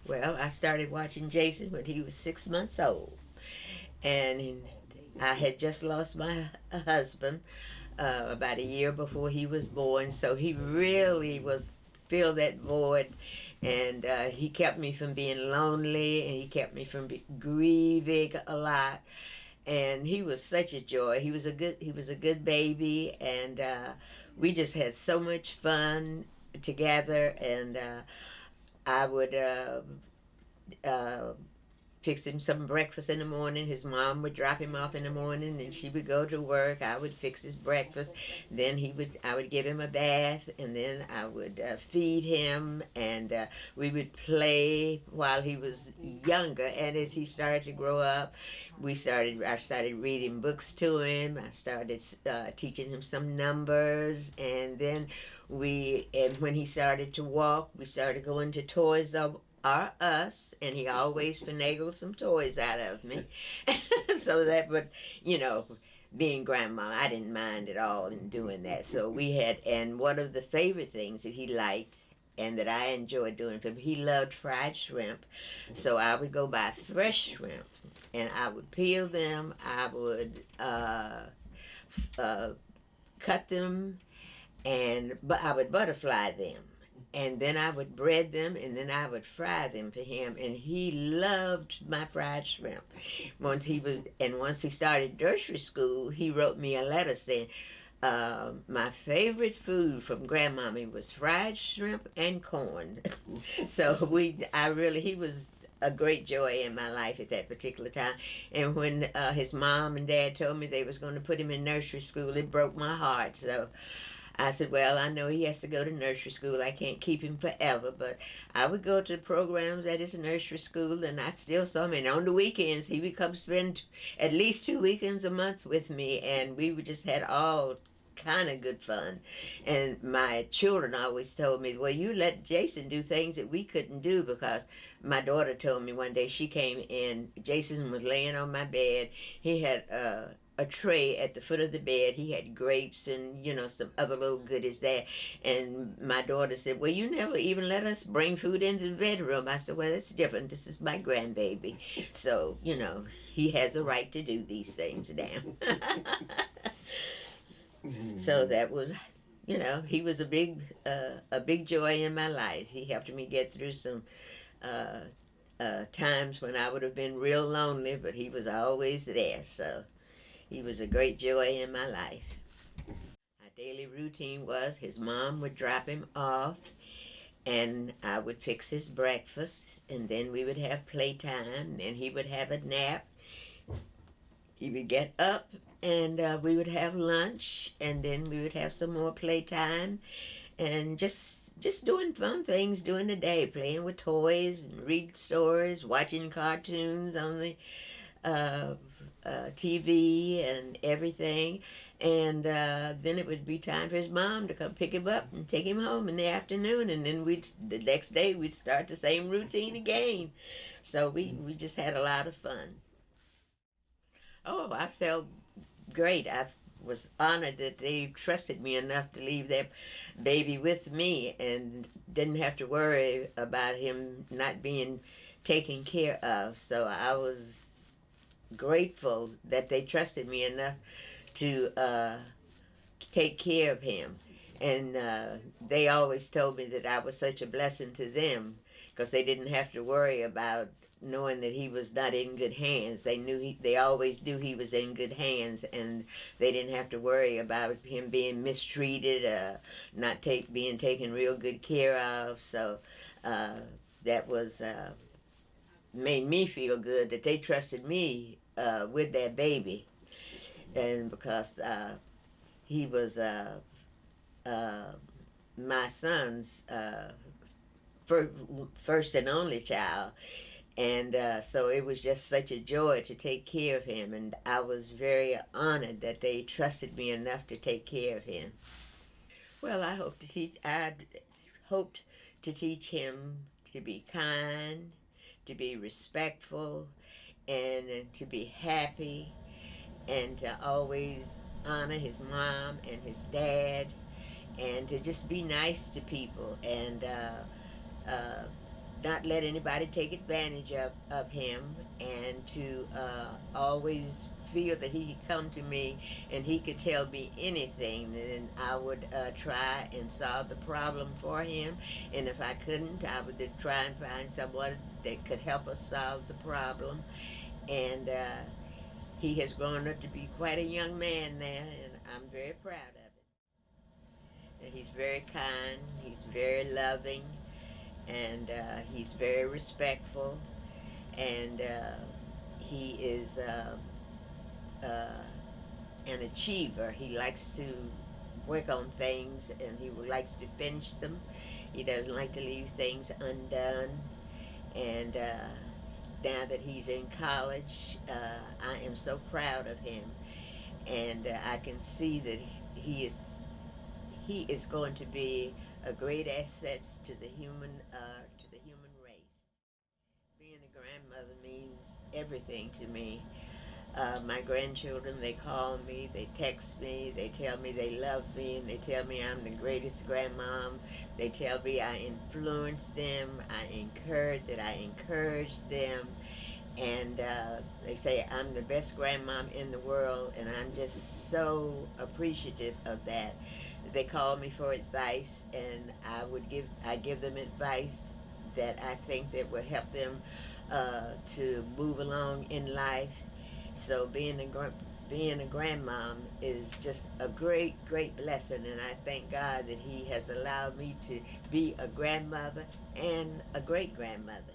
Well, I started watching Jason when he was 6 months old, and I had just lost my husband about a year before he was born, so he really was filled that void, and he kept me from being lonely, and he kept me from grieving a lot. And he was such a joy. He was a good baby, and we just had so much fun together. And I would uh, fix him some breakfast in the morning. His mom would drop him off in the morning, and she would go to work. I would fix his breakfast. Then I would give him a bath, and then I would feed him, and we would play while he was younger. And as he started to grow up, I started reading books to him. I started teaching him some numbers, and then and when he started to walk, we started going to Toys R Us, and he always finagled some toys out of me. So that, but you know, being grandma, I didn't mind at all in doing that. So we had, and one of the favorite things that he liked and that I enjoyed doing for him, he loved fried shrimp. So I would go buy fresh shrimp, and I would peel them. I would uh, cut them, but I would butterfly them, and then I would bread them, and then I would fry them for him. And he loved my fried shrimp. Once he started nursery school, he wrote me a letter saying, my favorite food from Grandmommie was fried shrimp and corn. So he was a great joy in my life at that particular time. And when his mom and dad told me they was going to put him in nursery school, it broke my heart. So I said, well, I know he has to go to nursery school. I can't keep him forever, but I would go to the programs at his nursery school, and I still saw him. And on the weekends, he would come spend at least 2 weekends a month with me, and we would just had all kind of good fun. And my children always told me, well, you let Jason do things that we couldn't do, because my daughter told me one day she came in, Jason was laying on my bed. He had a tray at the foot of the bed. He had grapes and some other little goodies there. And my daughter said, "Well, you never even let us bring food into the bedroom." I said, "Well, that's different. This is my grandbaby, so he has a right to do these things now." So that was, he was a big joy in my life. He helped me get through some uh, times when I would have been real lonely, but he was always there. So he was a great joy in my life. Our daily routine was his mom would drop him off, and I would fix his breakfast, and then we would have playtime, and he would have a nap. He would get up, and we would have lunch, and then we would have some more playtime, and just doing fun things during the day, playing with toys and reading stories, watching cartoons on the uh, TV and everything. And then it would be time for his mom to come pick him up and take him home in the afternoon. And then the next day we'd start the same routine again. So we just had a lot of fun. Oh, I felt great. I was honored that they trusted me enough to leave their baby with me and didn't have to worry about him not being taken care of. So I was grateful that they trusted me enough to take care of him. And they always told me that I was such a blessing to them, because they didn't have to worry about knowing that he was not in good hands. They always knew he was in good hands, and they didn't have to worry about him being mistreated, not being taken real good care of. So that was made me feel good that they trusted me with their baby. And because he was uh, my son's first and only child, and so it was just such a joy to take care of him, and I was very honored that they trusted me enough to take care of him. Well, I hoped to teach him to be kind, to be respectful, and to be happy, and to always honor his mom and his dad, and to just be nice to people, and uh, not let anybody take advantage of him, and to always feel that he could come to me and he could tell me anything, and I would try and solve the problem for him. And if I couldn't, I would try and find someone that could help us solve the problem. And he has grown up to be quite a young man now, and I'm very proud of it. And he's very kind, he's very loving, and he's very respectful, and he is uh, an achiever. He likes to work on things, and he likes to finish them. He doesn't like to leave things undone. And now that he's in college, I am so proud of him, and I can see that he is going to be a great asset to the human race. Being a grandmother means everything to me. My grandchildren, they call me, they text me, they tell me they love me, and they tell me I'm the greatest grandmom. They tell me I influence them, that I encourage them, and they say I'm the best grandmom in the world, and I'm just so appreciative of that. They call me for advice, and I give them advice that I think that will help them to move along in life. So being a grandmom is just a great blessing, and I thank God that He has allowed me to be a grandmother and a great grandmother.